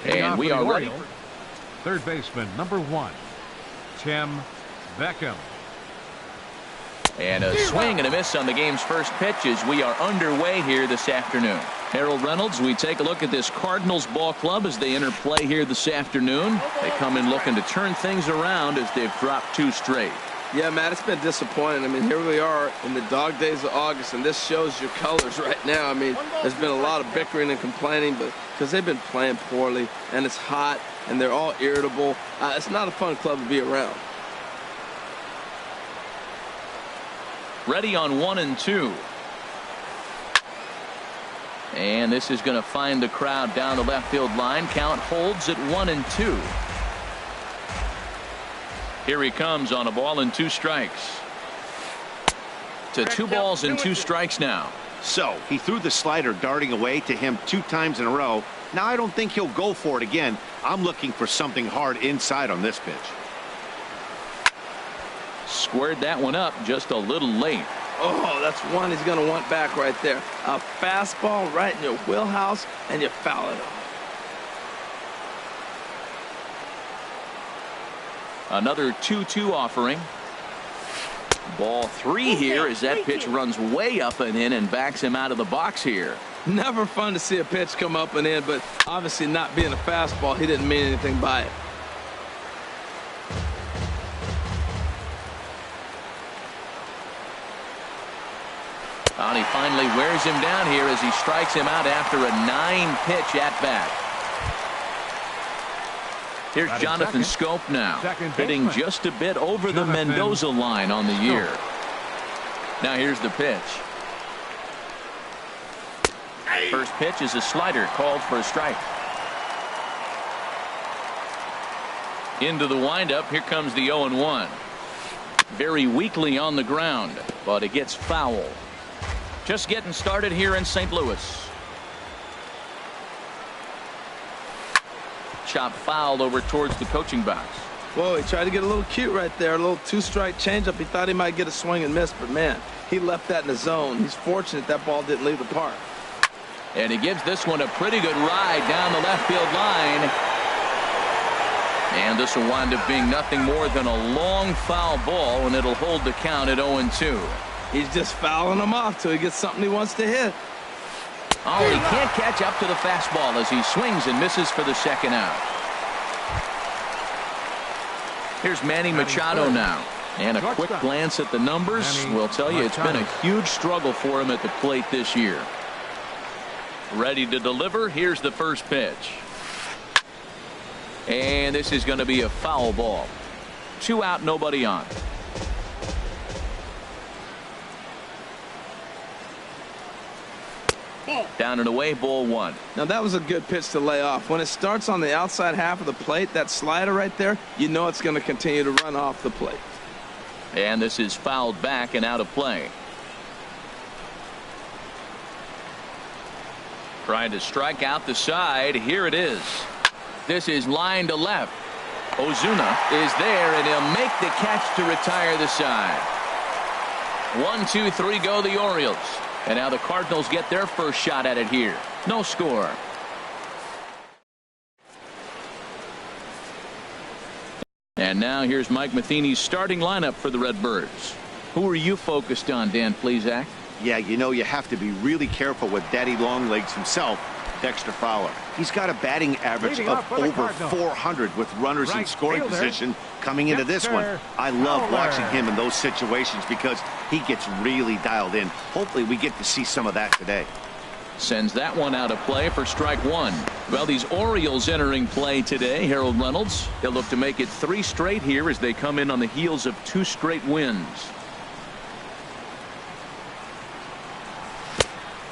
And we are ready. Third baseman, number 1, Tim Beckham. And a swing and a miss on the game's first pitch as we are underway here this afternoon. Harold Reynolds, we take a look at this Cardinals ball club as they enter play here this afternoon. They come in looking to turn things around as they've dropped 2 straight. Yeah, Matt, it's been disappointing. I mean, here we are in the dog days of August, and this shows your colors right now. I mean, there's been a lot of bickering and complaining, but because they've been playing poorly, and it's hot, and they're all irritable. It's not a fun club to be around. Ready on 1 and 2. And this is going to find the crowd down the left field line. Count holds at 1 and 2. Here he comes on a ball and 2 strikes. To 2 balls and 2 strikes now. So he threw the slider darting away to him 2 times in a row. Now I don't think he'll go for it again. I'm looking for something hard inside on this pitch. Squared that one up just a little late. Oh, that's one he's going to want back right there. A fastball right in your wheelhouse, and you foul it off. Another 2-2 offering. Ball 3 here as that pitch runs way up and in and backs him out of the box here. Never fun to see a pitch come up and in, but obviously not being a fastball, he didn't mean anything by it. And he finally wears him down here as he strikes him out after a 9-pitch at bat. Here's Jonathan Scope now, hitting just a bit over the Mendoza line on the year. Now here's the pitch. First pitch is a slider called for a strike. Into the windup. Here comes the 0-1. Very weakly on the ground, but it gets foul. Just getting started here in St. Louis. Chop fouled over towards the coaching box. Whoa, he tried to get a little cute right there. A little 2-strike changeup. He thought he might get a swing and miss, but man, he left that in the zone. He's fortunate that ball didn't leave the park. And he gives this one a pretty good ride down the left field line. And this will wind up being nothing more than a long foul ball, and it'll hold the count at 0-2. He's just fouling him off till he gets something he wants to hit. Oh, he can't catch up to the fastball as he swings and misses for the second out. Here's Manny Machado now. And a quick glance at the numbers will tell you it's been a huge struggle for him at the plate this year. Ready to deliver. Here's the first pitch. And this is going to be a foul ball. 2 out, nobody on. Down and away, ball 1. Now that was a good pitch to lay off. When it starts on the outside half of the plate, that slider right there, you know it's going to continue to run off the plate. And this is fouled back and out of play. Trying to strike out the side. Here it is. This is line to left. Ozuna is there, and he'll make the catch to retire the side. 1, 2, 3 go the Orioles. And now the Cardinals get their first shot at it here. No score. And now here's Mike Matheny's starting lineup for the Redbirds. Who are you focused on, Dan Plesac? Yeah, you know, you have to be really careful with Daddy Longlegs himself, Dexter Fowler. He's got a batting average of over 400 with runners in scoring position coming into this one. I love watching him in those situations because he gets really dialed in. Hopefully we get to see some of that today. Sends that one out of play for strike 1. Well, these Orioles entering play today, Harold Reynolds. They'll look to make it 3 straight here as they come in on the heels of 2 straight wins.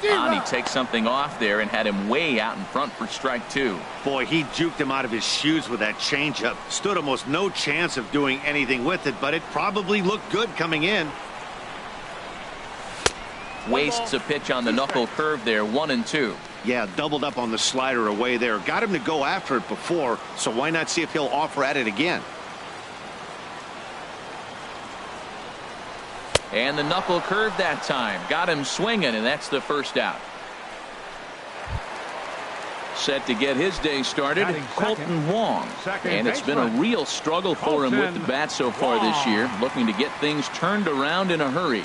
And he takes something off there and had him way out in front for strike 2. Boy, he juked him out of his shoes with that changeup. Stood almost no chance of doing anything with it, but it probably looked good coming in. Wastes a pitch on the knuckle curve there. 1 and 2. Yeah, doubled up on the slider away there. Got him to go after it before, so why not see if he'll offer at it again? And the knuckle curve that time. Got him swinging, and that's the first out. Set to get his day started, Colton Wong. And it's been a real struggle for him with the bat so far this year, looking to get things turned around in a hurry.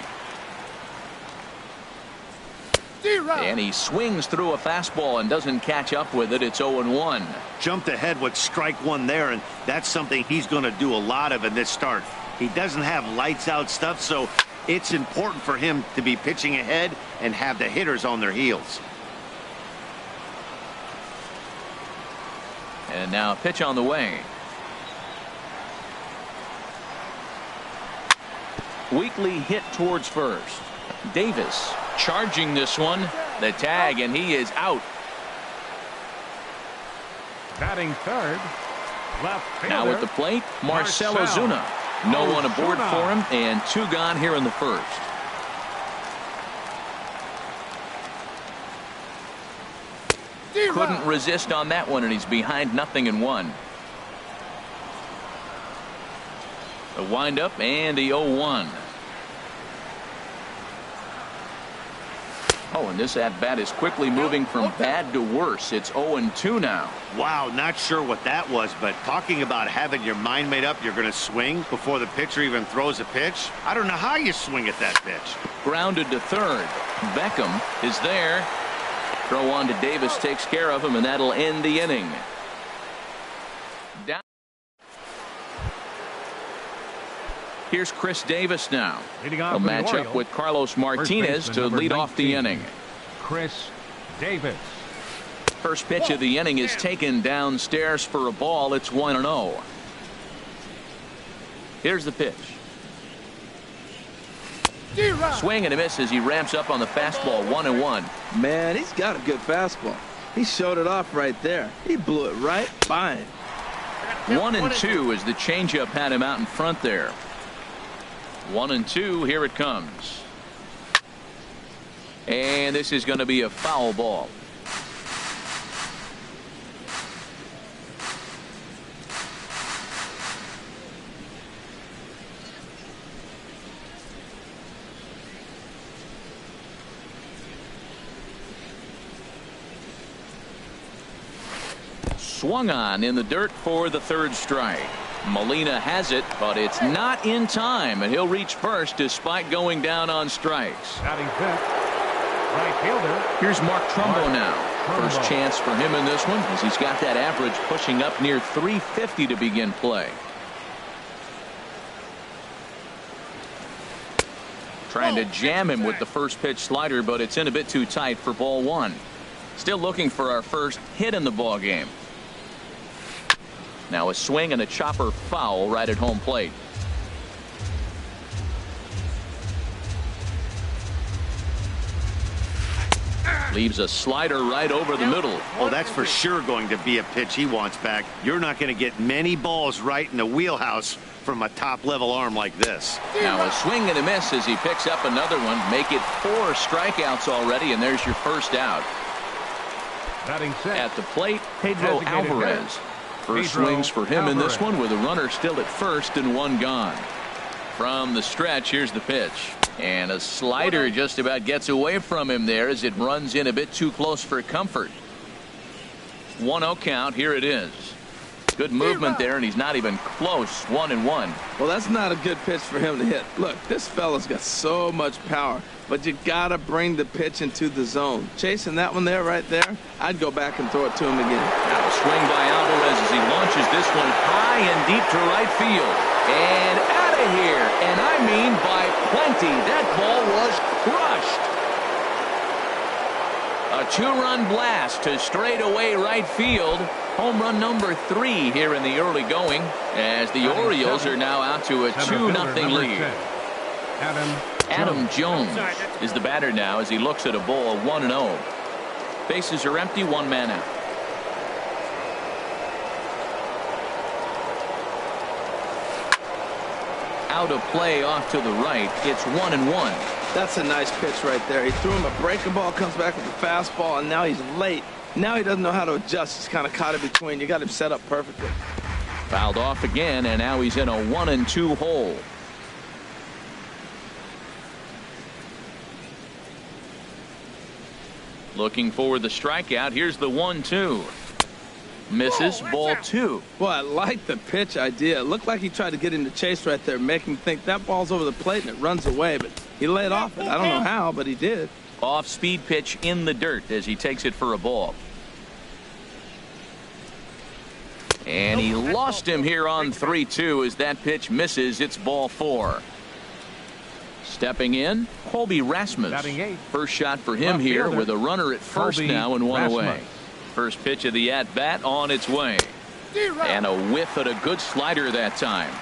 And he swings through a fastball and doesn't catch up with it. It's 0-1. Jumped ahead with strike one there, and that's something he's going to do a lot of in this start. He doesn't have lights out stuff, so it's important for him to be pitching ahead and have the hitters on their heels. And now a pitch on the way. Weekly hit towards first. Davis charging this one. The tag, and he is out. Batting third. Left fielder. Now at the plate, Marcell Ozuna. No one aboard for him, and 2 gone here in the first. Couldn't resist on that one, and he's behind 0-1. A windup and the 0-1. Oh, and this at-bat is quickly moving from bad to worse. It's 0-2 now. Wow, not sure what that was, but talking about having your mind made up you're going to swing before the pitcher even throws a pitch. I don't know how you swing at that pitch. Grounded to third. Beckham is there. Throw on to Davis takes care of him, and that'll end the inning. Down. Here's Chris Davis now. He'll match up with Carlos Martinez to lead off the inning. Chris Davis. First pitch of the inning is taken downstairs for a ball. It's 1-0. Here's the pitch. Swing and a miss as he ramps up on the fastball. 1-1. Man, he's got a good fastball. He showed it off right there. He blew it right by him. 1-2 as the changeup had him out in front there. 1-2. Here it comes. And this is going to be a foul ball. Swung on in the dirt for the third strike. Molina has it, but it's not in time, and he'll reach first despite going down on strikes. Batting fifth. Right fielder. Here's Mark Trumbo now. First chance for him in this one, as he's got that average pushing up near 350 to begin play. Trying to jam him with the first pitch slider, but it's in a bit too tight for ball one. Still looking for our first hit in the ball game. Now a swing and a chopper foul right at home plate. Leaves a slider right over the middle. Oh, that's for sure going to be a pitch he wants back. You're not going to get many balls right in the wheelhouse from a top-level arm like this. Now a swing and a miss as he picks up another one. Make it 4 strikeouts already, and there's your first out. Batting sixth. At the plate, Pedro Alvarez. First swings for him in this one with a runner still at first and 1 gone. From the stretch, here's the pitch. And a slider just about gets away from him there as it runs in a bit too close for comfort. 1-0 count. Here it is. Good movement there, and he's not even close. 1-1. Well, that's not a good pitch for him to hit. Look, this fella's got so much power, but you gotta bring the pitch into the zone. Chasing that one there, right there, I'd go back and throw it to him again. Now a swing by Alvarez as he launches this one high and deep to right field. And out of here, and I mean by plenty. That ball was crushed. A 2-run blast to straightaway right field. Home run number 3 here in the early going, as the Orioles are now out to a 2-0 lead. Adam Jones is the batter now as he looks at a ball 1-0. Bases are empty, 1 man out. Out of play off to the right. It's 1-1. That's a nice pitch right there. He threw him a breaking ball, comes back with a fastball, and now he's late. Now he doesn't know how to adjust. He's kind of caught in between. You got him set up perfectly. Fouled off again, and now he's in a 1-2 hole. Looking for the strikeout. Here's the 1-2. Misses, ball 2. Well, I like the pitch idea. It looked like he tried to get him to chase right there, make him think that ball's over the plate and it runs away, but he laid off it. I don't know how, but he did. Off-speed pitch in the dirt as he takes it for a ball. And he lost him here on 3-2 as that pitch misses. It's ball 4. Stepping in, Colby Rasmus. First shot for him here with a runner at first now and one away. First pitch of the at-bat on its way. And a whiff at a good slider that time.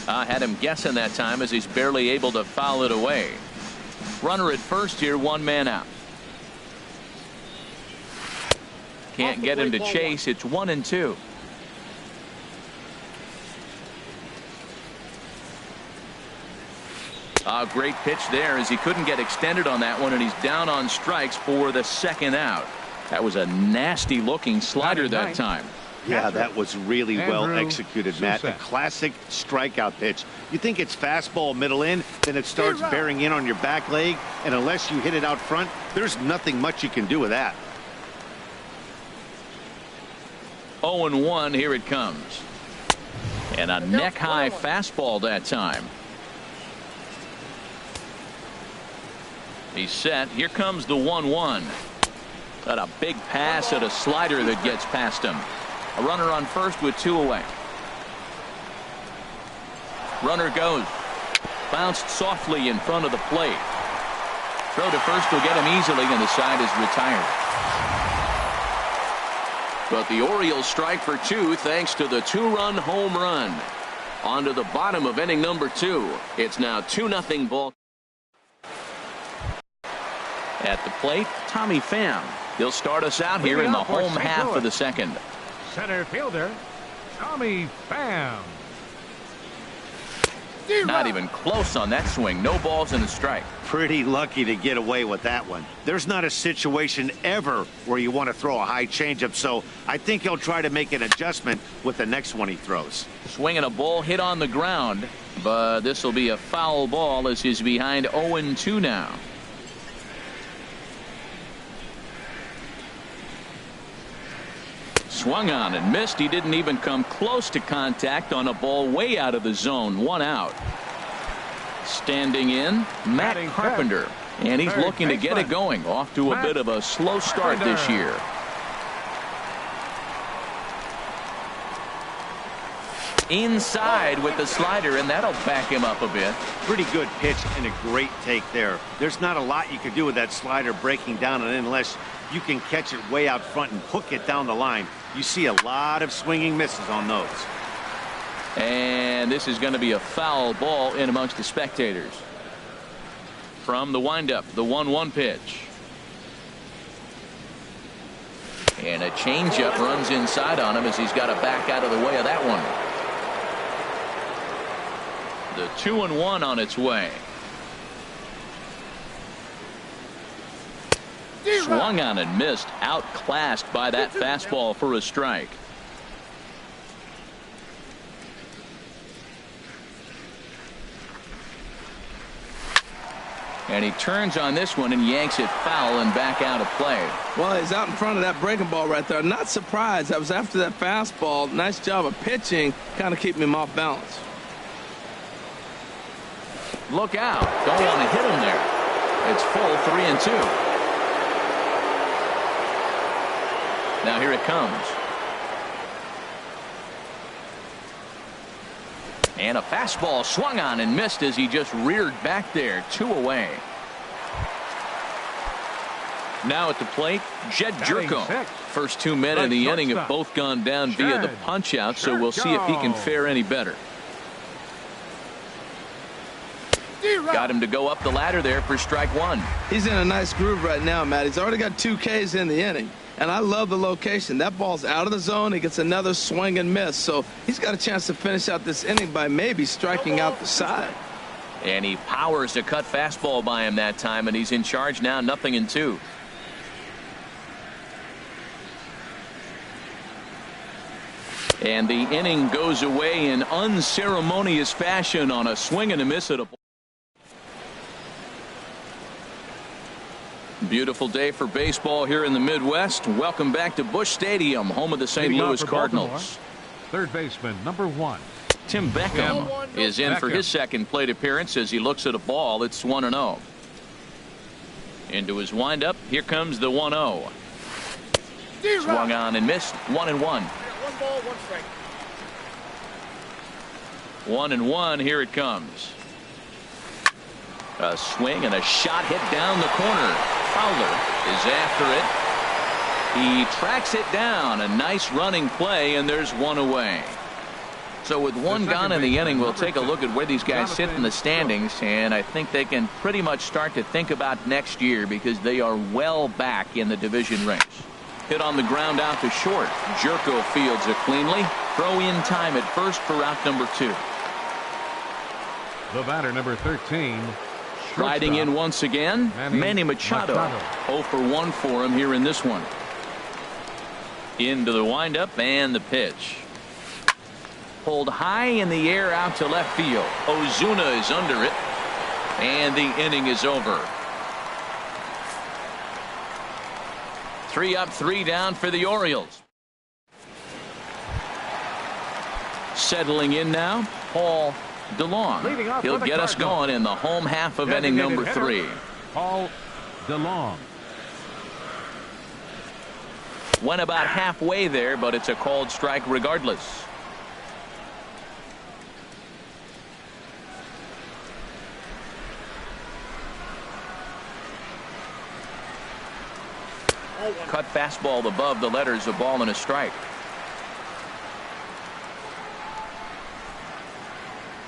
I had him guessing that time as he's barely able to foul it away. Runner at first here, 1 man out. Can't get him to chase. It's 1-2. A great pitch there as he couldn't get extended on that one, and he's down on strikes for the 2nd out. That was a nasty looking slider that time. Yeah, that was really well executed, Matt. A classic strikeout pitch. You think it's fastball middle in, then it starts bearing in on your back leg, and unless you hit it out front, there's nothing much you can do with that. 0-1, here it comes. And a neck-high fastball that time. He's set. Here comes the 1-1. Got a big pass at a slider that gets past him. A runner on first with 2 away. Runner goes. Bounced softly in front of the plate. Throw to first will get him easily, and the side is retired. But the Orioles strike for 2 thanks to the 2-run home run. On to the bottom of inning number 2. It's now 2-0 ball. At the plate, Tommy Pham. He'll start us out here in the home half of the 2nd. Center fielder, Tommy Pham. Not even close on that swing. No balls and a strike. Pretty lucky to get away with that one. There's not a situation ever where you want to throw a high changeup, so I think he'll try to make an adjustment with the next one he throws. Swinging a ball hit on the ground, but this will be a foul ball as he's behind 0-2 now. Swung on and missed. He didn't even come close to contact on a ball way out of the zone. 1 out. Standing in, Matt Carpenter. And he's looking to get it going. Off to a bit of a slow start this year. Inside with the slider, and that'll back him up a bit. Pretty good pitch and a great take there. There's not a lot you can do with that slider breaking down, and unless you can catch it way out front and hook it down the line, you see a lot of swinging misses on those. And this is going to be a foul ball in amongst the spectators. From the windup, the 1-1 pitch. And a changeup runs inside on him as he's got to back out of the way of that one. The 2-1 on its way. Swung on and missed. Outclassed by that fastball for a strike. And he turns on this one and yanks it foul and back out of play. Well, he's out in front of that breaking ball right there. Not surprised. That was after that fastball. Nice job of pitching, kind of keeping him off balance. Look out. Don't want to hit him there. It's full 3-2. Now here it comes. And a fastball swung on and missed as he just reared back there. 2 away. Now at the plate, Jed Jerko. First 2 men in the inning have both gone down via the punch out, so we'll see if he can fare any better. Got him to go up the ladder there for strike 1. He's in a nice groove right now, Matt. He's already got 2 Ks in the inning. And I love the location. That ball's out of the zone. He gets another swing and miss. So he's got a chance to finish out this inning by maybe striking out the side. And he powers a cut fastball by him that time, and he's in charge now, 0-2. And the inning goes away in unceremonious fashion on a swing and a miss at a ball. Beautiful day for baseball here in the Midwest. Welcome back to Busch Stadium, home of the St. Louis Cardinals. Third baseman, number 1. Tim Beckham is in for his second plate appearance as he looks at a ball. It's 1-0. Into his windup. Here comes the 1-0. Swung on and missed. 1-1. 1 ball, 1 strike. 1-1. Here it comes. A swing and a shot hit down the corner. Fowler is after it. He tracks it down. A nice running play, and there's one away. So with one gone in the inning, we'll take a look at where these guys sit in the standings, and I think they can pretty much start to think about next year because they are well back in the division race. Hit on the ground out to short. Jerko fields it cleanly. Throw in time at first for out number 2. The batter, number 13. Riding in once again, Manny Machado. 0 for 1 for him here in this one. Into the windup and the pitch. Pulled high in the air out to left field. Ozuna is under it, and the inning is over. 3 up, 3 down for the Orioles. Settling in now, Paul DeLong. He'll get us going in the home half of inning number 3. Paul DeLong. Went about halfway there, but it's a called strike regardless. Cut fastball above the letters, a ball and a strike.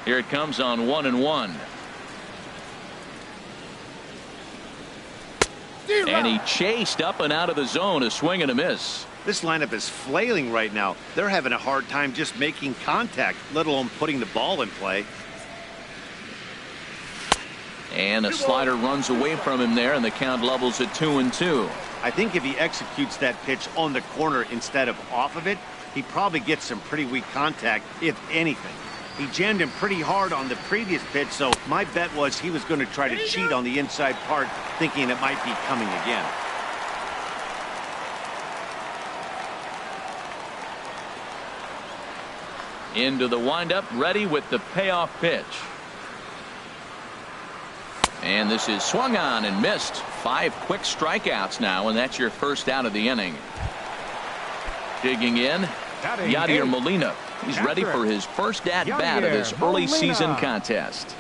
Here it comes on 1-1. And he chased up and out of the zone, a swing and a miss. This lineup is flailing right now. They're having a hard time just making contact, let alone putting the ball in play. And a slider runs away from him there, and the count levels at 2-2. I think if he executes that pitch on the corner instead of off of it, he probably gets some pretty weak contact, if anything. He jammed him pretty hard on the previous pitch, so my bet was he was going to try to cheat on the inside part, thinking it might be coming again. Into the windup, ready with the payoff pitch. And this is swung on and missed. 5 quick strikeouts now, and that's your first out of the inning. Digging in, Yadier Molina. He's ready for his first at-bat of this early season contest.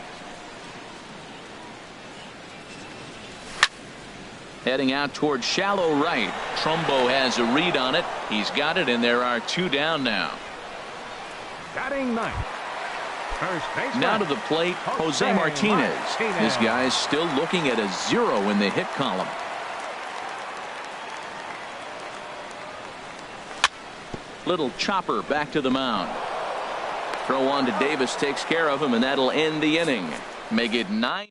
Heading out towards shallow right. Trumbo has a read on it. He's got it, and there are 2 down now. Batting 9th. Now to the plate, Jose Martinez. This guy's still looking at a 0 in the hit column. Little chopper back to the mound. Throw on to Davis takes care of him, and that'll end the inning. Make it 9.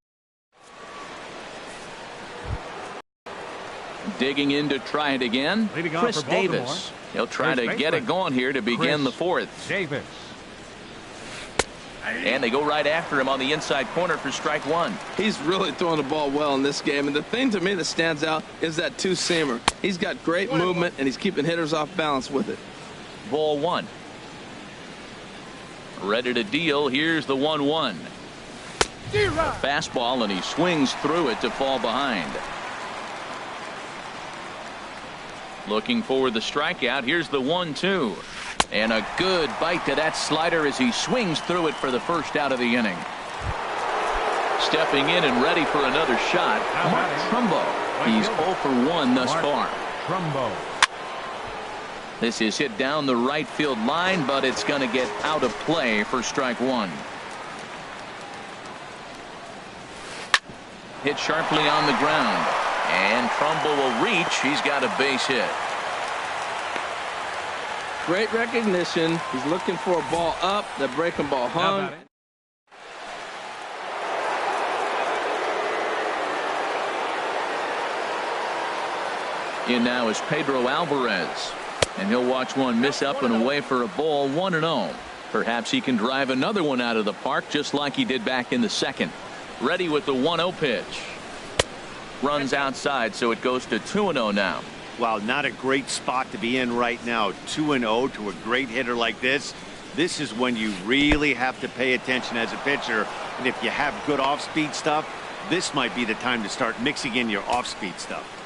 Digging in to try it again, Chris Davis. He'll try to get it going here to begin the 4th. Davis. And they go right after him on the inside corner for strike 1. He's really throwing the ball well in this game, and the thing to me that stands out is that 2-seamer. He's got great movement, and he's keeping hitters off balance with it. Ball 1. Ready to deal. Here's the 1-1. Fastball, and he swings through it to fall behind. Looking for the strikeout. Here's the 1-2. And a good bite to that slider as he swings through it for the first out of the inning. Stepping in and ready for another shot, Mark Trumbo. He's 0 for 1 thus far. Trumbo. This is hit down the right field line, but it's going to get out of play for strike 1. Hit sharply on the ground, and Trumbo will reach. He's got a base hit. Great recognition. He's looking for a ball up. That breaking ball hung. In now is Pedro Alvarez. And he'll watch one miss up and away for a ball. 1-0. Perhaps he can drive another one out of the park just like he did back in the second. Ready with the 1-0 pitch. Runs outside, so it goes to 2-0 now. Well, not a great spot to be in right now. 2-0 to a great hitter like this. This is when you really have to pay attention as a pitcher. And if you have good off-speed stuff, this might be the time to start mixing in your off-speed stuff.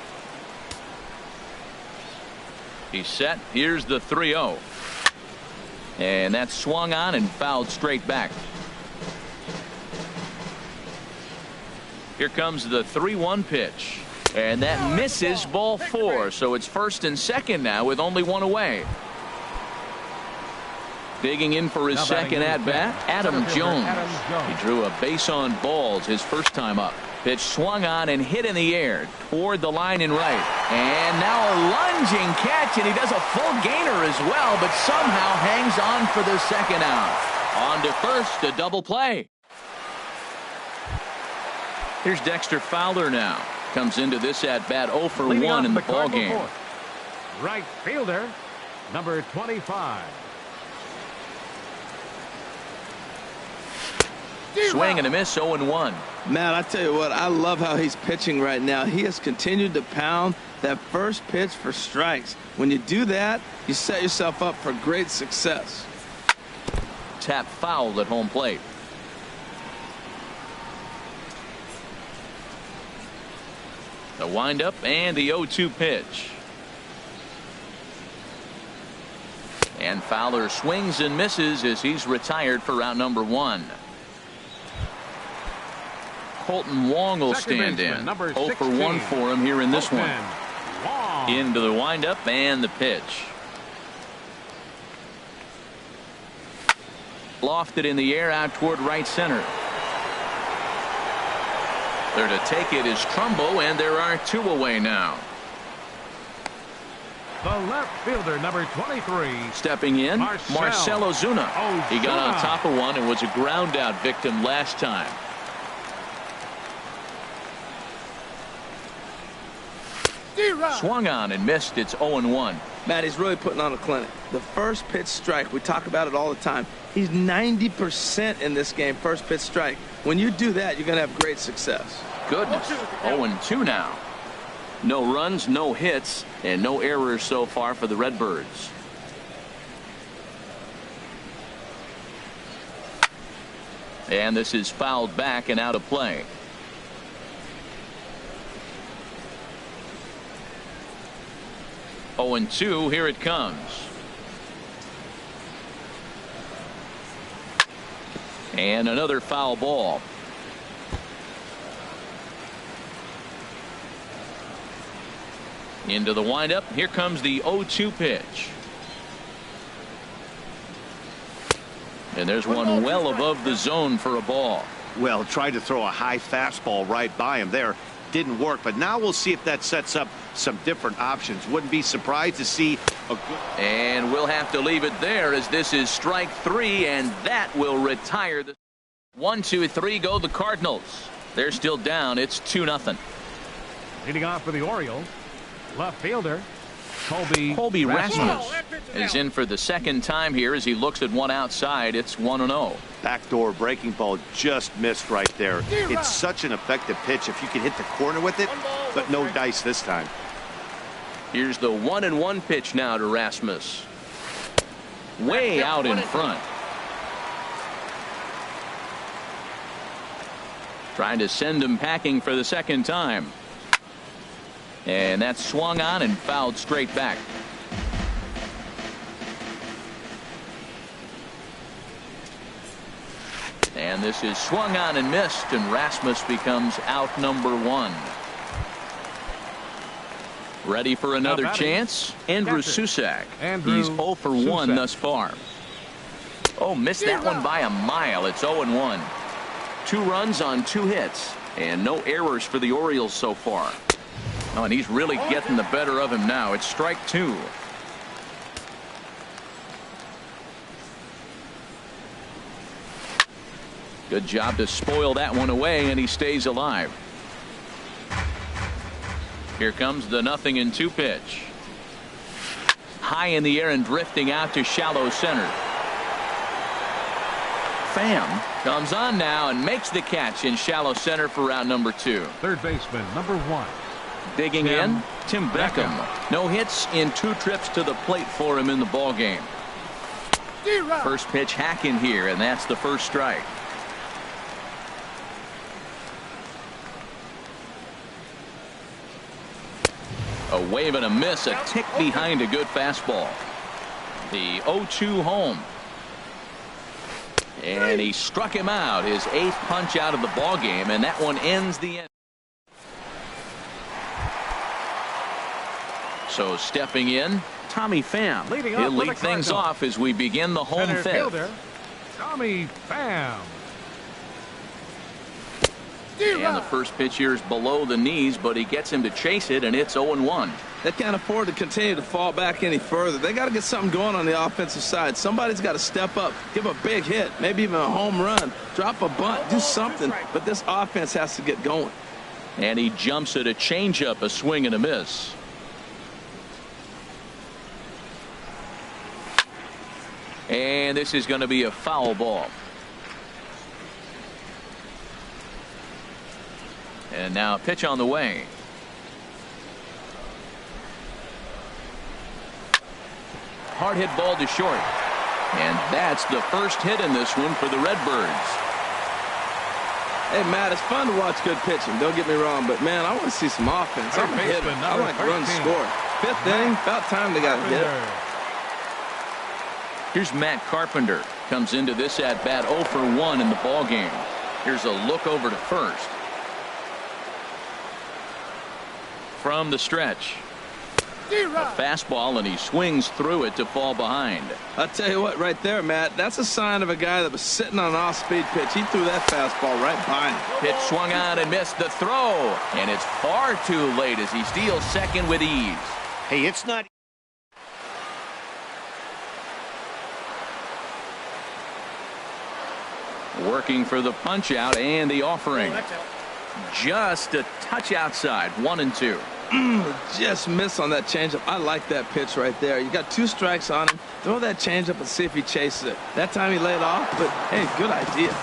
He's set. Here's the 3-0. And that's swung on and fouled straight back. Here comes the 3-1 pitch. And that misses, ball 4. So it's first and second now with only one away. Digging in for his second at-bat, Adam Jones. He drew a base on balls his first time up. Pitch swung on and hit in the air toward the line in right. And now a lunging catch, and he does a full gainer as well, but somehow hangs on for the second out. On to first, a double play. Here's Dexter Fowler now. Comes into this at-bat 0 for 1 in the ballgame. Right fielder, number 25. Swing and a miss, 0-1. Man, I tell you what, I love how he's pitching right now. He has continued to pound that first pitch for strikes. When you do that, you set yourself up for great success. Tap foul at home plate. The windup and the 0-2 pitch. And Fowler swings and misses as he's retired for round number 1. Colton Wong will stand in. 0 for 1 for him here in this one. Into the windup and the pitch. Lofted in the air out toward right center. There to take it is Trumbo, and there are 2 away now. The left fielder, number 23. Stepping in, Marcell Ozuna. He got on top of one and was a ground out victim last time. Swung on and missed. It's 0-1. Matt, he's really putting on a clinic. The first pitch strike, we talk about it all the time. He's 90% in this game, first pitch strike. When you do that, you're going to have great success. Goodness, 0-2 now. No runs, no hits, and no errors so far for the Redbirds. And this is fouled back and out of play. Oh, and 2, here it comes. And another foul ball. Into the windup. Here comes the 0-2 pitch. And there's one well above the zone for a ball. Well, tried to throw a high fastball right by him there. Didn't work, but now we'll see if that sets up some different options. Wouldn't be surprised to see a good. And we'll have to leave it there as this is strike 3, and that will retire the 1, 2, 3 go the Cardinals. They're still down. It's 2-0. Leading off for the Orioles, left fielder Colby Rasmus is in for the second time here as he looks at one outside. It's 1-0. Backdoor breaking ball just missed right there. It's such an effective pitch if you can hit the corner with it, but no dice this time. Here's the 1-1 pitch now to Rasmus. Way out in front. Trying to send him packing for the second time. And that's swung on and fouled straight back. And this is swung on and missed, and Rasmus becomes out number 1. Ready for another chance? Andrew Susac. He's 0 for 1 thus far. Oh, missed that one by a mile. It's 0-1. 2 runs on 2 hits, and no errors for the Orioles so far. Oh, and he's really getting the better of him now. It's strike 2. Good job to spoil that one away, and he stays alive. Here comes the 0-2 pitch. High in the air and drifting out to shallow center. Pham comes on now and makes the catch in shallow center for round number 2. Third baseman, number 1. Digging in, Tim Beckham. No hits in 2 trips to the plate for him in the ball game. First pitch hacking here, and that's the first strike. A wave and a miss, a tick behind a good fastball. The 0-2 home. And he struck him out, his 8th punch out of the ball game, and that one ends the end. So stepping in, Tommy Pham. He'll lead things off as we begin the home Center 5th. fielder, Tommy Pham. And the first pitch here is below the knees, but he gets him to chase it, and it's 0-1. They can't afford to continue to fall back any further. They got to get something going on the offensive side. Somebody's got to step up, give a big hit, maybe even a home run, drop a bunt, do something. But this offense has to get going. And he jumps at a changeup, a swing and a miss. And this is going to be a foul ball. And now a pitch on the way. Hard hit ball to short. And that's the first hit in this one for the Redbirds. Hey, Matt, it's fun to watch good pitching. Don't get me wrong, but, man, I want to see some offense. I'm a hitter. I like runs scored. 5th inning, about time they got a hit. Here's Matt Carpenter. Comes into this at-bat 0 for 1 in the ball game. Here's a look over to first. From the stretch. A fastball, and he swings through it to fall behind. I'll tell you what, right there, Matt, that's a sign of a guy that was sitting on an off-speed pitch. He threw that fastball right by him. Pitch swung on and missed the throw, and it's far too late as he steals second with ease. Hey, it's not. Working for the punch out and the offering. Just a touch outside, 1-2. Just miss on that changeup. I like that pitch right there. You got 2 strikes on him. Throw that changeup and see if he chases it. That time he laid off, but hey, good idea.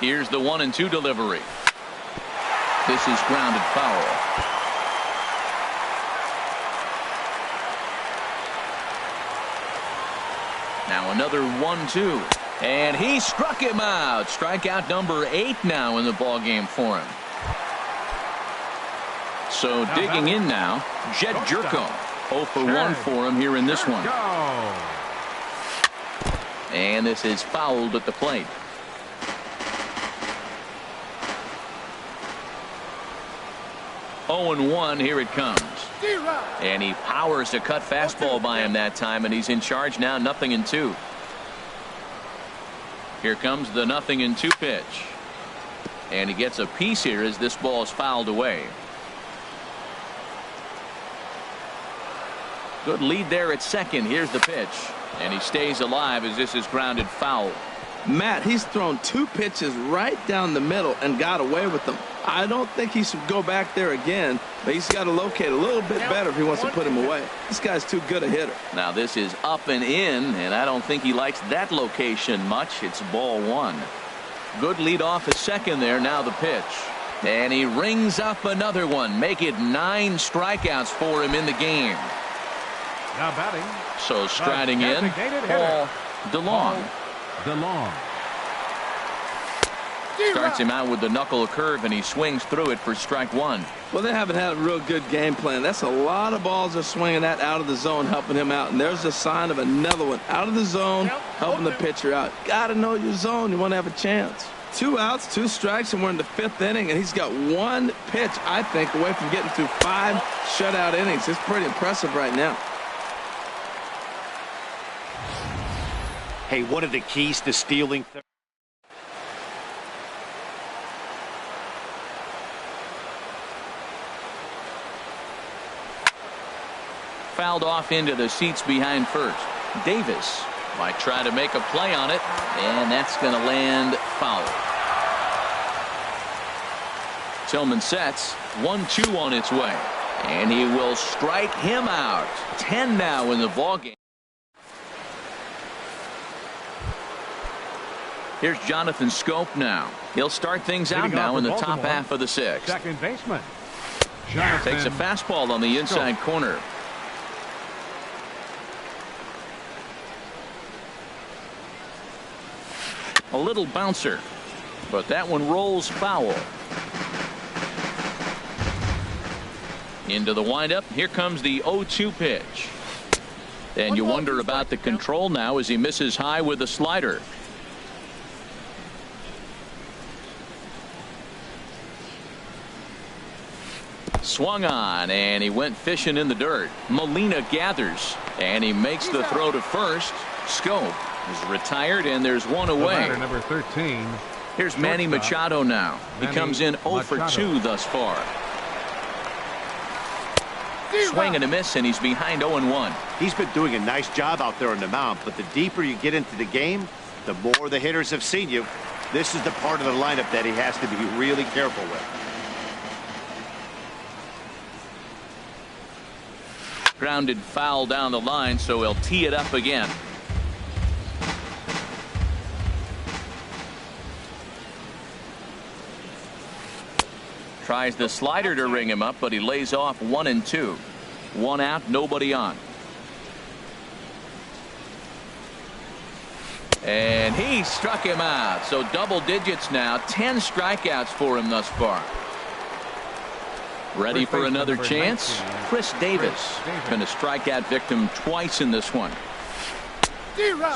Here's the 1-2 delivery. This is grounded foul. Now another 1-2. And he struck him out. Strikeout number 8 now in the ball game for him. So digging in now, Jed Jerko. 0 for 1 for him here in this one. And this is fouled at the plate. Oh and 1, here it comes. And he powers a cut fastball by him that time, and he's in charge now, 0-2. Here comes the 0-2 pitch. And he gets a piece here as this ball is fouled away. Good lead there at second. Here's the pitch. And he stays alive as this is grounded foul. Matt, he's thrown 2 pitches right down the middle and got away with them. I don't think he should go back there again, but he's got to locate a little bit better if he wants to put him away. This guy's too good a hitter. Now this is up and in, and I don't think he likes that location much. It's ball 1. Good lead off at second there. Now the pitch. And he rings up another one. Make it 9 strikeouts for him in the game. Now batting. So striding in, Paul DeLong. Starts him out with the knuckle curve, and he swings through it for strike 1. Well, they haven't had a real good game plan. That's a lot of balls they're swinging at out of the zone, helping him out. And there's a sign of another one out of the zone, helping the pitcher out. Got to know your zone. You want to have a chance. 2 outs, 2 strikes, and we're in the 5th inning, and he's got 1 pitch, I think, away from getting through 5 shutout innings. It's pretty impressive right now. Hey, what are the keys to stealing? Fouled off into the seats behind first. Davis might try to make a play on it, and that's going to land foul. Tillman sets. 1-2 on its way. And he will strike him out. 10 now in the ballgame. Here's Jonathan Scope now. He'll start things out now in the top half of the sixth. Second baseman. Takes a fastball on the inside corner. A little bouncer, but that one rolls foul. Into the windup. Here comes the 0-2 pitch. And you wonder about the control now as he misses high with a slider. Swung on, and he went fishing in the dirt. Molina gathers, and he makes the throw to first. Scope is retired, and there's one away. Number 13. Here's Manny Machado now. He comes in 0 for 2 thus far. Swing and a miss, and he's behind 0-1. He's been doing a nice job out there on the mound, but the deeper you get into the game, the more the hitters have seen you. This is the part of the lineup that he has to be really careful with. Grounded foul down the line, so he'll tee it up again. Tries the slider to ring him up, but he lays off 1-2. 1 out, nobody on. And he struck him out. So double digits now. 10 strikeouts for him thus far. Ready for another chance? Chris Davis. Been a strikeout victim twice in this one.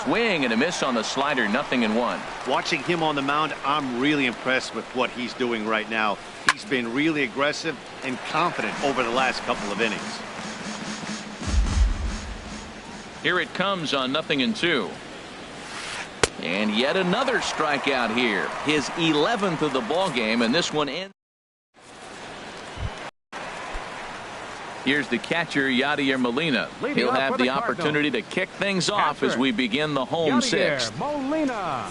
Swing and a miss on the slider. 0-1. Watching him on the mound, I'm really impressed with what he's doing right now. He's been really aggressive and confident over the last couple of innings. Here it comes on 0-2. And yet another strikeout here. His 11th of the ball game, and this one ends. Here's the catcher, Yadier Molina. He'll have the opportunity to kick things off as we begin the home sixth. Molina.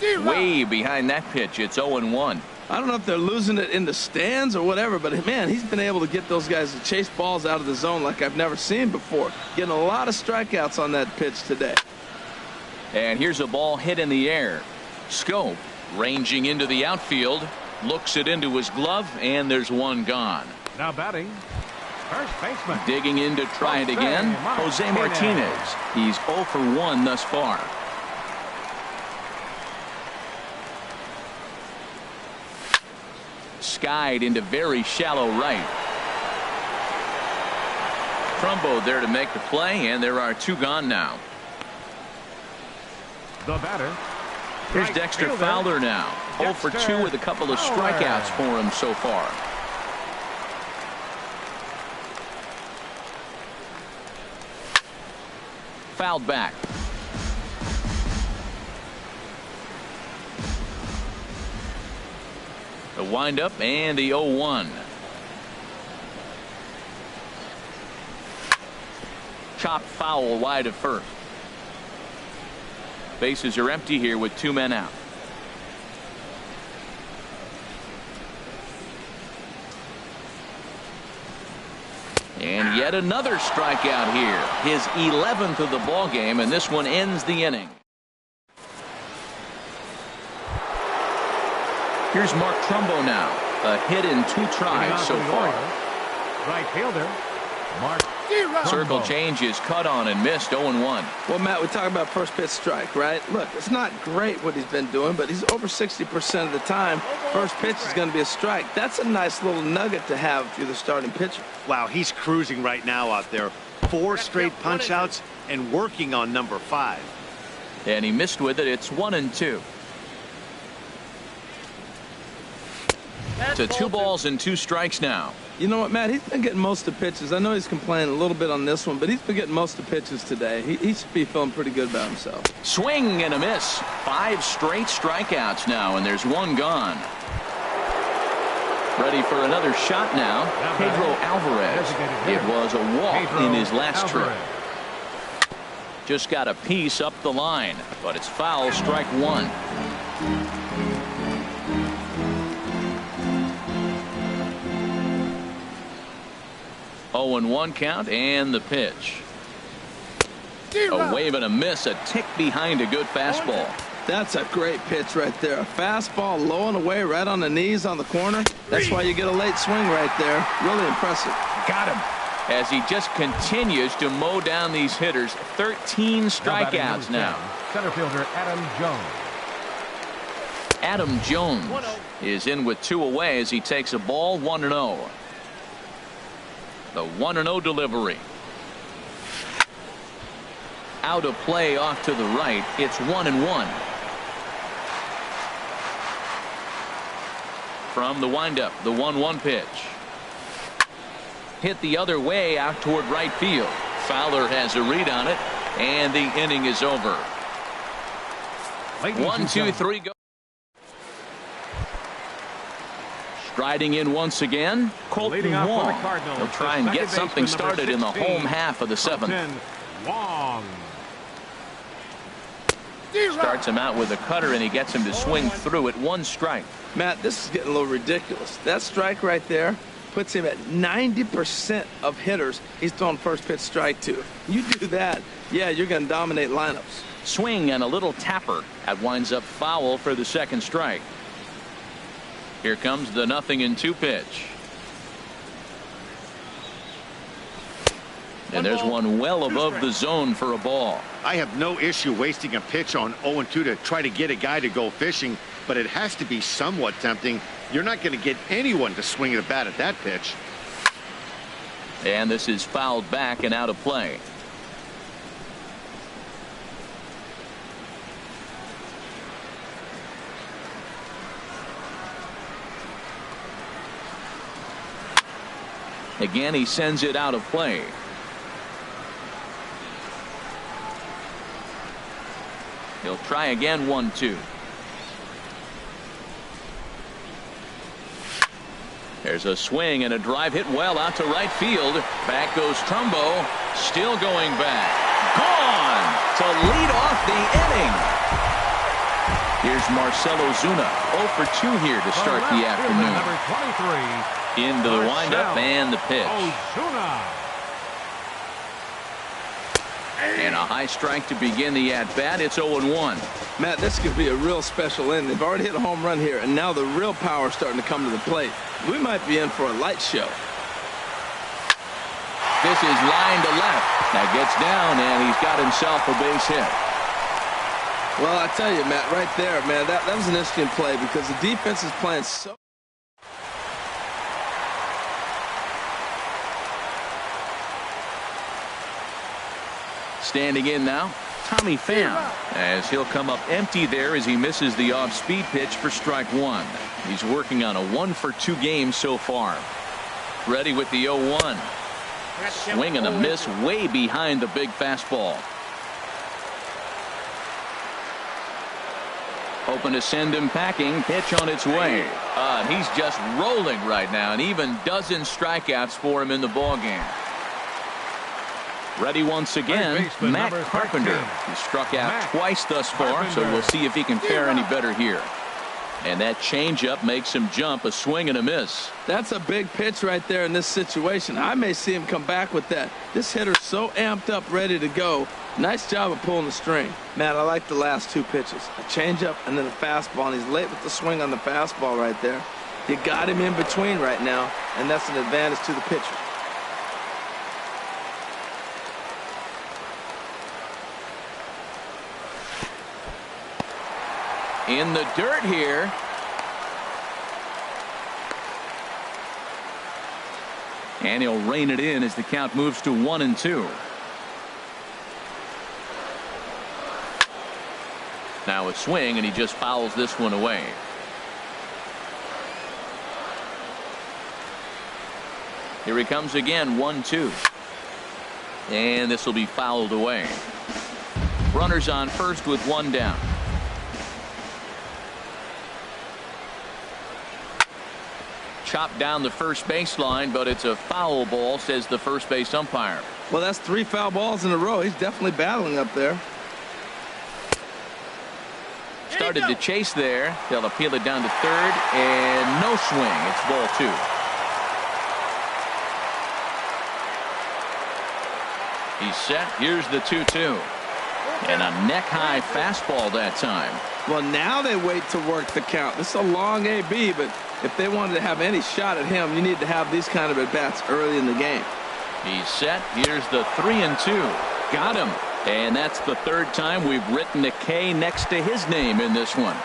Way behind that pitch. It's 0-1. I don't know if they're losing it in the stands or whatever, but man, he's been able to get those guys to chase balls out of the zone like I've never seen before. Getting a lot of strikeouts on that pitch today. And here's a ball hit in the air. Scope ranging into the outfield. Looks it into his glove, and there's one gone. Now batting, first baseman. Digging in to try it again, Jose Martinez. He's 0 for 1 thus far. Skied into very shallow right. Trumbo there to make the play, and there are 2 gone now. The batter. Here's Dexter Fowler now. 0 for 2 with a couple of strikeouts for him so far. Fouled back. The windup and the 0-1. Chopped foul wide of first. Bases are empty here with 2 men out. And yet another strikeout here. His 11th of the ball game, and this one ends the inning. Here's Mark Trumbo now. A hit in 2 tries so far. Right fielder, Mark. Circle change is cut on and missed. 0-1. Well, Matt, we talk about first pitch strike, right? Look, it's not great what he's been doing, but he's over 60% of the time. First pitch is going to be a strike. That's a nice little nugget to have if you're the starting pitcher. Wow, he's cruising right now out there. 4 straight punch outs and working on number 5. And he missed with it. It's 1-2. To 2 balls and 2 strikes now. You know what, Matt? He's been getting most of the pitches. I know he's complaining a little bit on this one, but he's been getting most of the pitches today. He should be feeling pretty good about himself. Swing and a miss. 5 straight strikeouts now, and there's 1 gone. Ready for another shot now. Pedro Alvarez. It was a walk in his last trip. Just got a piece up the line, but it's foul. Strike 1. 0-1 count and the pitch. A wave and a miss, a tick behind a good fastball. That's a great pitch right there. A fastball low and away right on the knees on the corner. That's why you get a late swing right there. Really impressive. Got him. As he just continues to mow down these hitters. 13 strikeouts now. Center fielder Adam Jones. Adam Jones is in with 2 away as he takes a ball 1-0. The 1-0 delivery. Out of play off to the right. It's 1-1. From the windup, the 1-1 pitch. Hit the other way out toward right field. Fowler has a read on it, and the inning is over. 1, 2, 3, go. Striding in once again, Colton Wong. He'll try and get something started in the home half of the 7th. Wong. Starts him out with a cutter, and he gets him to swing through it. 1 strike. Matt, this is getting a little ridiculous. That strike right there puts him at 90% of hitters he's throwing first pitch strike to. You do that, yeah, you're going to dominate lineups. Swing and a little tapper. That winds up foul for the 2nd strike. Here comes the 0-2 pitch. And there's one well above the zone for a ball. I have no issue wasting a pitch on 0-2 to try to get a guy to go fishing, but it has to be somewhat tempting. You're not going to get anyone to swing at a bat at that pitch. And this is fouled back and out of play. Again, he sends it out of play. He'll try again. 1-2. There's a swing and a drive hit well out to right field. Back goes Trumbo. Still going back. Gone to lead off the inning. Here's Marcell Ozuna. 0 for 2 here to start the afternoon. Number 23. Into the windup and the pitch. Ozuna. And a high strike to begin the at-bat. It's 0-1. Matt, this could be a real special inning. They've already hit a home run here, and now the real power is starting to come to the plate. We might be in for a light show. This is line to left. That gets down, and he's got himself a base hit. Well, I tell you, Matt, right there, man, that was an interesting play because the defense is playing so... Standing in now, Tommy Pham, as he'll come up empty there as he misses the off-speed pitch for strike 1. He's working on a 1 for 2 game so far. Ready with the 0-1. Swing and a miss way behind the big fastball. Hoping to send him packing. Pitch on its way. And he's just rolling right now, and even dozen strikeouts for him in the ballgame. Ready once again, Matt Carpenter. He struck out twice thus far, so we'll see if he can fare any better here. And that changeup makes him jump. A swing and a miss. That's a big pitch right there in this situation. I may see him come back with that. This hitter's so amped up, ready to go. Nice job of pulling the string. Matt, I like the last 2 pitches. A changeup and then a fastball, and he's late with the swing on the fastball right there. You got him in between right now, and that's an advantage to the pitcher. In the dirt here. And he'll rein it in as the count moves to 1-2. Now a swing, and he just fouls this one away. Here he comes again. 1-2. And this will be fouled away. Runners on first with 1 down. Chopped down the first baseline, but it's a foul ball, says the first base umpire. Well, that's 3 foul balls in a row. He's definitely battling up there. Started to chase there. They'll appeal it down to third, and no swing. It's ball 2. He's set. Here's the 2-2. And a neck-high fastball that time. Well, now they wait to work the count. This is a long AB, but if they wanted to have any shot at him, you need to have these kind of at-bats early in the game. He's set. Here's the 3-2. Got him. And that's the third time we've written a K next to his name in this one.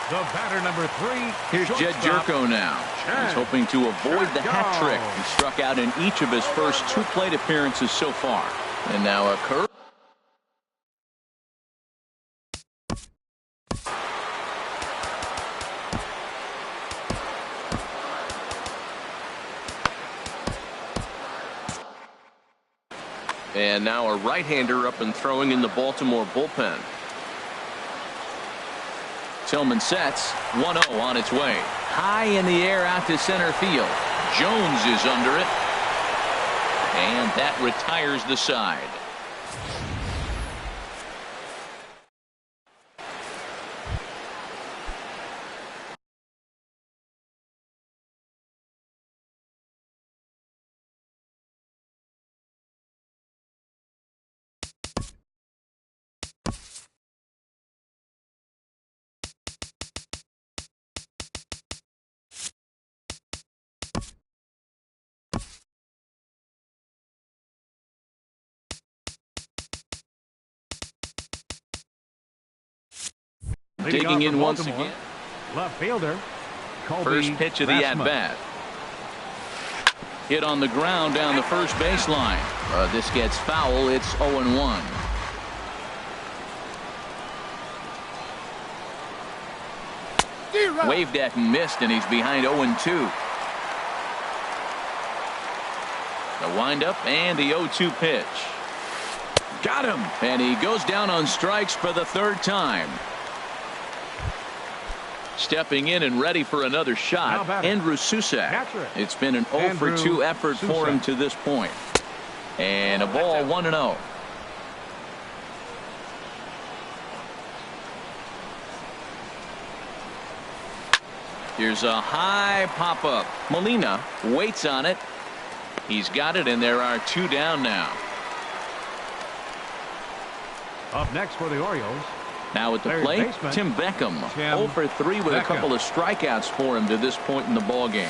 The batter, number 3. Here's Jed Jerko now. He's hoping to avoid the hat trick. He struck out in each of his first 2 plate appearances so far. And now a curve. And now a right-hander up and throwing in the Baltimore bullpen. Tillman sets. 1-0 on its way. High in the air out to center field. Jones is under it. And that retires the side. Digging in once again. Left fielder. First pitch of the at-bat. Hit on the ground down the first baseline. This gets foul. It's 0-1. Waved at and missed, and he's behind 0-2. The windup and the 0-2 pitch. Got him. And he goes down on strikes for the third time. Stepping in and ready for another shot, Andrew Susac. It's been an 0-for-2 effort for him to this point. And a ball 1-0. Here's a high pop-up. Molina waits on it. He's got it, and there are 2 down now. Up next for the Orioles. Now at the plate, Tim Beckham. 0-for-3 with a couple of strikeouts for him to this point in the ballgame.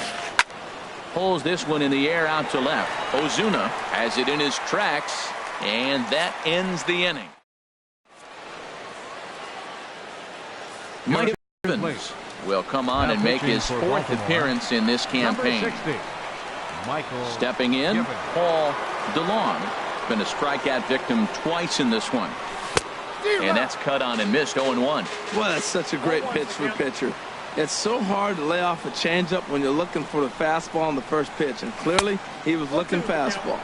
Pulls this one in the air out to left. Ozuna has it in his tracks, and that ends the inning. Mike Evans will come on and make his 4th appearance in this campaign. Stepping in, Paul DeLong. Been a strikeout victim twice in this one. And that's cut on and missed. 0-1. Well, that's such a great pitch for a pitcher. It's so hard to lay off a changeup when you're looking for the fastball on the first pitch, and clearly he was looking fastball.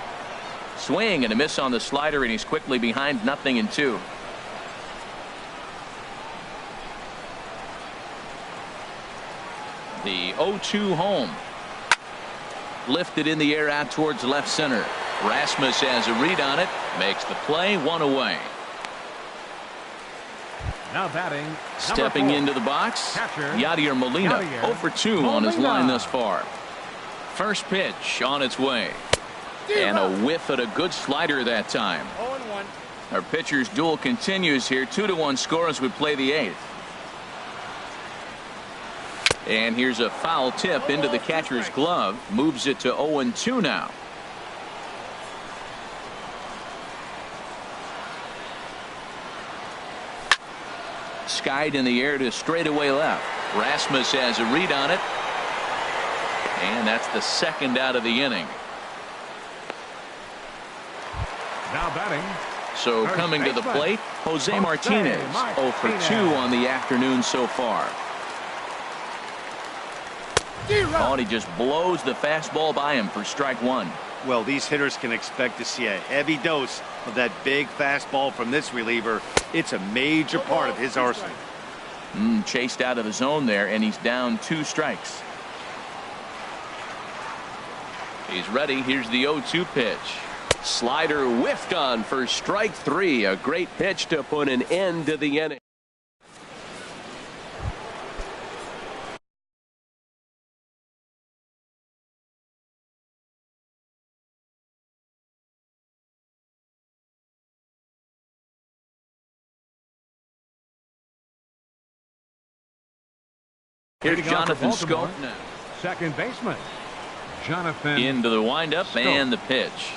Swing and a miss on the slider, and he's quickly behind 0-2. The 0-2 home. Lifted in the air out towards left center. Rasmus has a read on it. Makes the play. 1 away. Now batting. Stepping into the box. Yadier Molina. 0-for-2 on his line thus far. First pitch on its way. And a whiff at a good slider that time. 0-1. Our pitcher's duel continues here. 2-1 score as we play the 8th. And here's a foul tip into the catcher's glove. Moves it to 0-2 now. Skied in the air to straightaway left. Rasmus has a read on it. And that's the 2nd out of the inning. Now batting. So coming to the plate, Jose Martinez. 0-for-2 on the afternoon so far. Oh, and he just blows the fastball by him for strike 1. Well, these hitters can expect to see a heavy dose of that big fastball from this reliever. It's a major part of his arsenal. Chased out of the zone there, and he's down 2 strikes. He's ready. Here's the 0-2 pitch. Slider whiffed on for strike 3. A great pitch to put an end to the inning. Here's Leading off for Jonathan Baltimore, Scope now. second baseman, Jonathan. Into the windup and the pitch.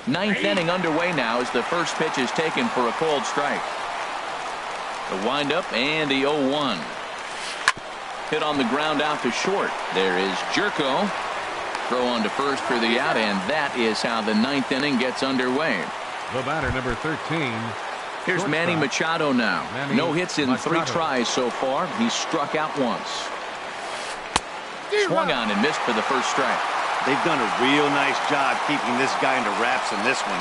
Ninth inning underway now as the first pitch is taken for a cold strike. The windup and the 0-1. Hit on the ground out to short. There is Jerko. Throw on to first for the out, and that is how the ninth inning gets underway. The batter, number 13. Here's Manny Machado now. No hits in 3 tries so far. He's struck out once. Swung on and missed for the first strike. They've done a real nice job keeping this guy under wraps in this one.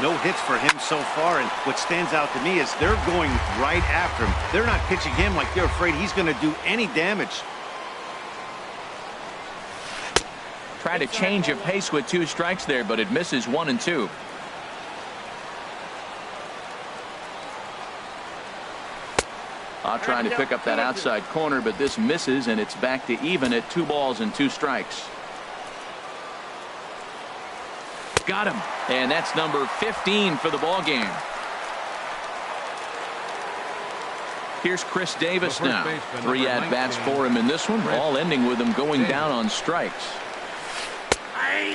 No hits for him so far, and what stands out to me is they're going right after him. They're not pitching him like they're afraid he's going to do any damage. Try to change of pace with 2 strikes there, but it misses 1 and 2. Trying to pick up that outside corner, but this misses, and it's back to even at 2 balls and 2 strikes. Got him, and that's number 15 for the ball game. Here's Chris Davis now. 3 at-bats for him in this one, all ending with him going down on strikes.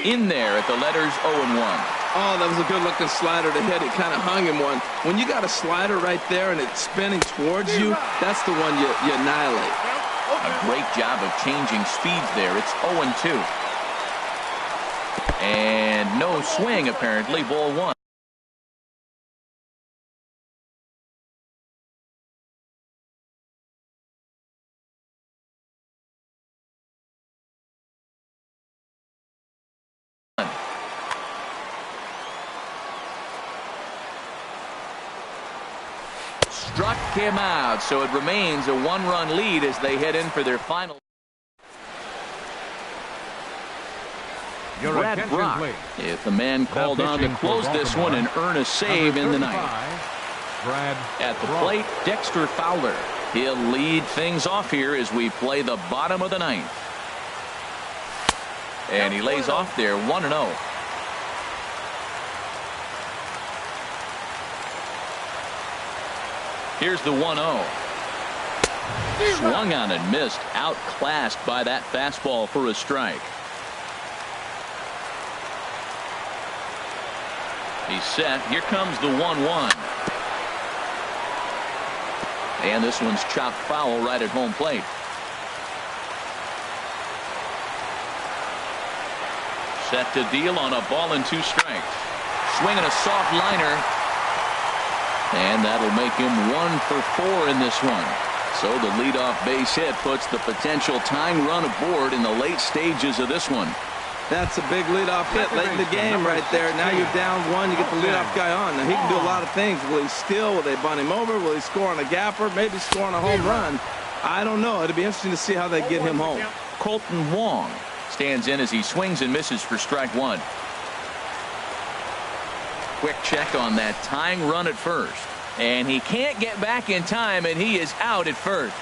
In there at the letters 0-1. Oh, that was a good-looking slider to hit. It kind of hung him one. When you got a slider right there and it's spinning towards you, that's the one you annihilate. A great job of changing speeds there. It's 0-2. And no swing, apparently. Ball 1. Struck him out, so it remains a 1-run lead as they head in for their final. Brad Brock is the man called on to close this one and earn a save in the ninth. At the plate, Dexter Fowler. He'll lead things off here as we play the bottom of the ninth. And he lays off there 1-0. Here's the 1-0. Swung on and missed. Outclassed by that fastball for a strike. He's set. Here comes the 1-1. And this one's chopped foul right at home plate. Set to deal on a ball and 2 strikes. Swinging a soft liner. And that'll make him 1 for 4 in this one. So the leadoff base hit puts the potential tying run aboard in the late stages of this one. That's a big leadoff hit late in the game right there. Now you're down 1. You get the leadoff guy on. Now he can do a lot of things. Will he steal? Will they bunt him over? Will he score on a gapper? Maybe score on a home run. I don't know. It'll be interesting to see how they get him home. Colton Wong stands in as he swings and misses for strike 1. Quick check on that tying run at first. And he can't get back in time, and he is out at first.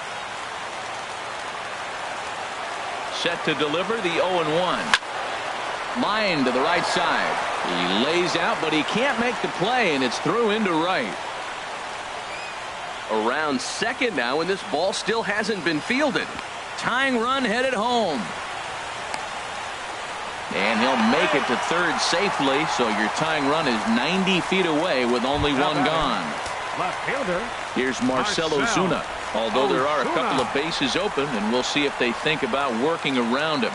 Set to deliver the 0-1. Line to the right side. He lays out, but he can't make the play, and it's through into right. Around second now, and this ball still hasn't been fielded. Tying run headed home. And he'll make it to third safely, so your tying run is 90 feet away with only 1 gone. Left fielder. Here's Marcell Ozuna. Although there are a couple of bases open, and we'll see if they think about working around him.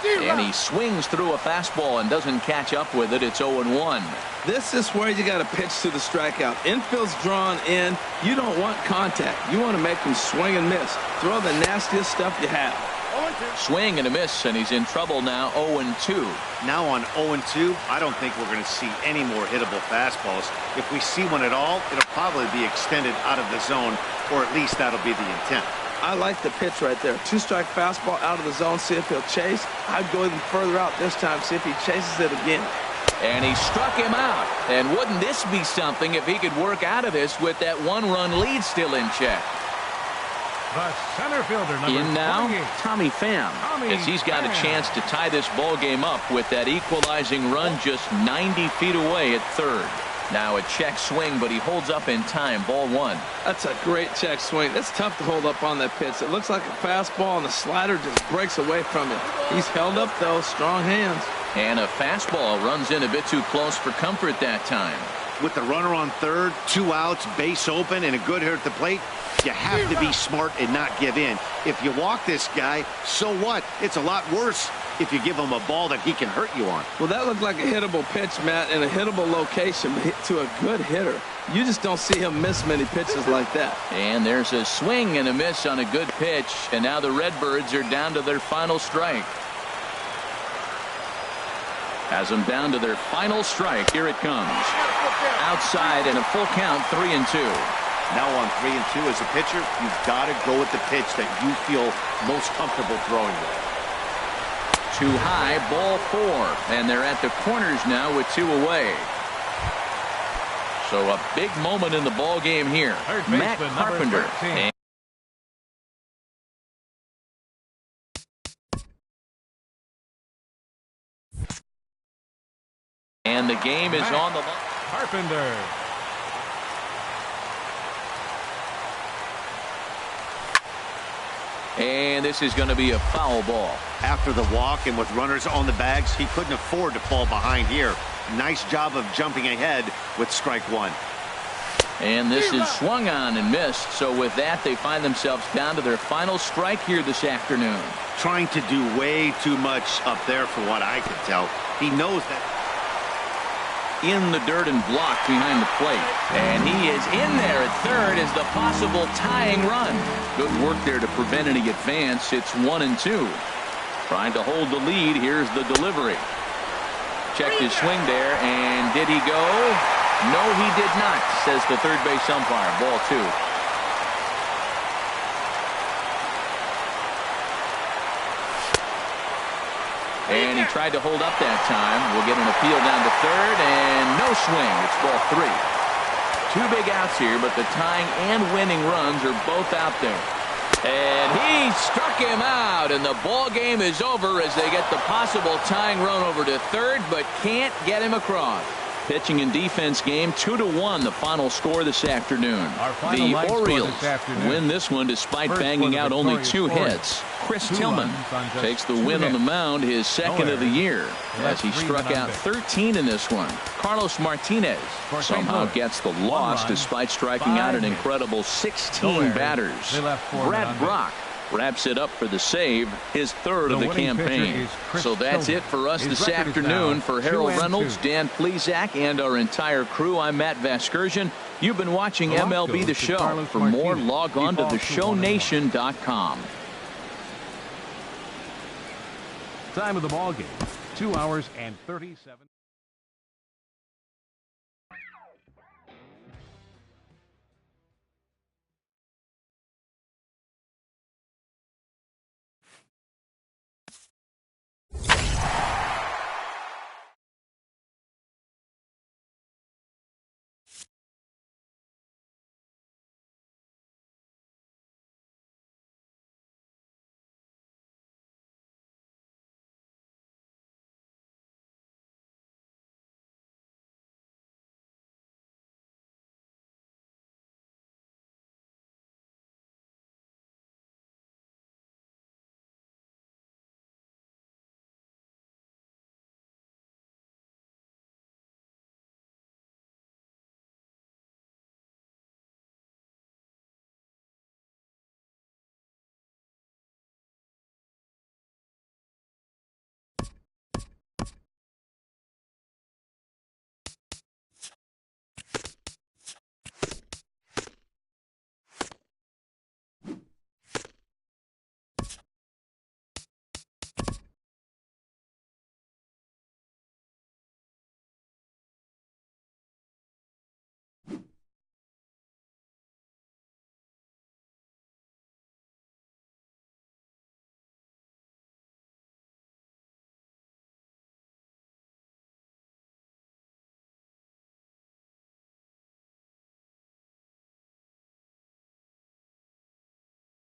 And he swings through a fastball and doesn't catch up with it. It's 0-1. This is where you got to pitch to the strikeout. Infield's drawn in. You don't want contact. You want to make them swing and miss. Throw the nastiest stuff you have. Swing and a miss, and he's in trouble now. 0-2. Now on 0-2, I don't think we're going to see any more hittable fastballs. If we see one at all, it'll probably be extended out of the zone, or at least that'll be the intent. I like the pitch right there. 2-strike fastball out of the zone. See if he'll chase. I'd go even further out this time. See if he chases it again. And he struck him out. And wouldn't this be something if he could work out of this with that 1-run lead still in check? The center fielder, number in now, 28. Tommy Pham, as he's got a chance to tie this ball game up with that equalizing run just 90 feet away at third. Now a check swing, but he holds up in time. Ball 1. That's a great check swing. That's tough to hold up on that pitch. It looks like a fastball, and the slider just breaks away from it. He's held up, though. Strong hands. And a fastball runs in a bit too close for comfort that time. With the runner on third, 2 outs, base open, and a good hitter at the plate, you have to be smart and not give in. If you walk this guy, so what? It's a lot worse if you give him a ball that he can hurt you on. Well, that looked like a hittable pitch, Matt, in a hittable location to a good hitter. You just don't see him miss many pitches like that. And there's a swing and a miss on a good pitch, and now the Redbirds are down to their final strike. Has them down to their final strike. Here it comes. Outside and a full count, 3-2. Now on 3-2 as a pitcher, you've got to go with the pitch that you feel most comfortable throwing with. Too high, ball 4. And they're at the corners now with 2 away. So a big moment in the ball game here. Matt Carpenter. And the game is on the line. Carpenter. And this is going to be a foul ball. After the walk and with runners on the bags, he couldn't afford to fall behind here. Nice job of jumping ahead with strike 1. And this is swung on and missed. So with that, they find themselves down to their final strike here this afternoon. Trying to do way too much up there for what I could tell. He knows that. In the dirt and blocked behind the plate. And he is in there at third as the possible tying run. Good work there to prevent any advance. It's 1-2. Trying to hold the lead. Here's the delivery. Checked his swing there, and did he go? No, he did not, says the third base umpire. Ball 2. And he tried to hold up that time. We'll get an appeal down to third, and no swing. It's ball 3. 2 big outs here, but the tying and winning runs are both out there. And he struck him out, and the ball game is over as they get the possible tying run over to third, but can't get him across. Pitching and defense game, 2-1, the final score this afternoon. The Orioles win this one despite banging out only 2 hits. Chris Tillman takes the win on the mound, his second of the year, as he struck out 13 in this one. Carlos Martinez somehow gets the loss despite striking out an incredible 16 batters. Brad Brock wraps it up for the save, his third of the campaign. So that's it for us this afternoon. For Harold Reynolds, Dan Plesac, and our entire crew, I'm Matt Vasgersian. You've been watching MLB The Show. For more, log on to theshownation.com. Time of the ball game, 2 hours and 37.